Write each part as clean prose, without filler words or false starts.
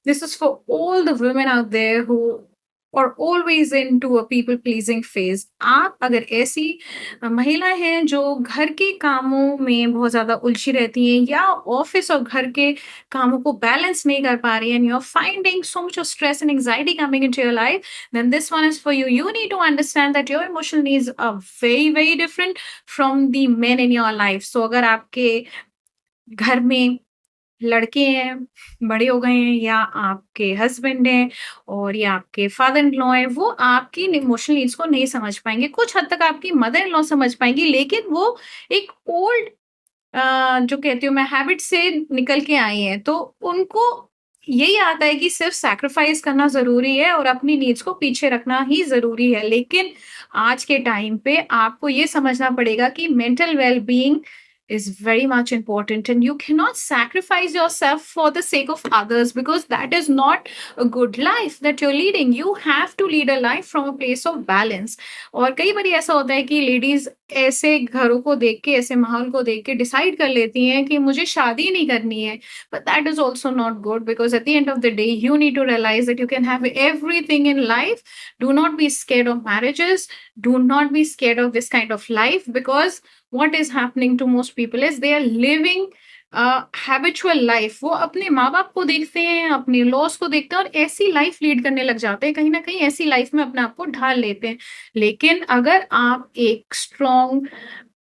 This is for all the women out there who are always into a people pleasing phase. आप अगर ऐसी महिला हैं जो घर के कामों में बहुत ज़्यादा उलझी रहती हैं या ऑफिस और घर के कामों को बैलेंस नहीं कर पा रही हैं, and you're finding so much of stress and anxiety coming into your life, then this one is for you. You need to understand that your emotional needs are very, very different from the men in your life. So अगर आपके घर में लड़के हैं, बड़े हो गए हैं या आपके हस्बैंड हैं और या आपके फादर इन लॉ हैं, वो आपकी इमोशनल नीड्स को नहीं समझ पाएँगे। कुछ हद तक आपकी मदर इन लॉ समझ पाएँगी, लेकिन वो एक ओल्ड जो कहती हूँ मैं हैबिट से निकल के आई हैं, तो उनको यही आता है कि सिर्फ़ सैक्रिफ़ाइस करना ज़रूरी है और अपनी नीड्स को पीछे रखना ही ज़रूरी है। लेकिन आज के टाइम पे आपको ये समझना पड़ेगा कि mental well-being is very much important, and you cannot sacrifice yourself for the sake of others, because that is not a good life that you're leading. You have to lead a life from a place of balance. और कई बार ऐसा होता है कि ladies ऐसे घरों को देख के, ऐसे माहौल को देख के डिसाइड कर लेती हैं कि मुझे शादी नहीं करनी है, but that is also not good, because at the end of the day you need to realize that you can have everything in life. Do not be scared of marriages, do not be scared of this kind of life, because what is happening to most people is they are living habitual life. वो अपने माँ-बाप को देखते हैं, अपने loss को देखते हैं और ऐसी लाइफ लीड करने लग जाते हैं, कहीं न कहीं ऐसी लाइफ में अपने आप को ढाल लेते हैं। लेकिन अगर आप एक स्ट्रॉन्ग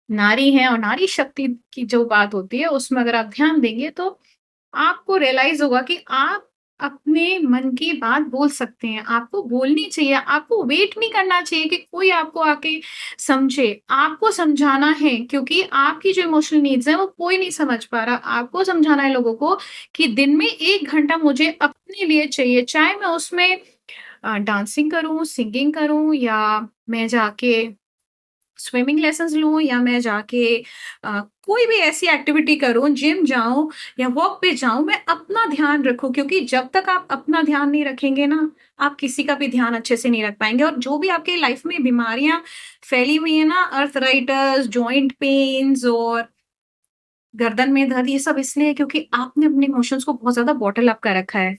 नारी हैं और नारी शक्ति की जो बात होती है, उसमें अगर आप ध्यान देंगे तो आपको रियलाइज़ होगा कि आप अपने मन की बात बोल सकते हैं, आपको बोलनी चाहिए, आपको वेट नहीं करना चाहिए कि कोई आपको आके समझे। आपको समझाना है, क्योंकि आपकी जो इमोशनल नीड्स हैं वो कोई नहीं समझ पा रहा। आपको समझाना है लोगों को कि दिन में 1 घंटा मुझे अपने लिए चाहिए, चाहे मैं उसमें डांसिंग करूँ, सिंगिंग करूँ या मैं जाके स्विमिंग लेसन्स लूँ या मैं जाके कोई भी ऐसी एक्टिविटी करूँ, जिम जाऊँ या वॉक पे जाऊँ, मैं अपना ध्यान रखूँ, क्योंकि जब तक आप अपना ध्यान नहीं रखेंगे ना, आप किसी का भी ध्यान अच्छे से नहीं रख पाएँगे। और जो भी आपकी लाइफ में बीमारियाँ फैली हुई हैं ना, अर्थराइटिस, जॉइंट पेन्स और गर्दन में दर्द, ये सब इसलिए है क्योंकि आपने अपने इमोशंस को बहुत ज़्यादा बॉटल अप कर रखा है।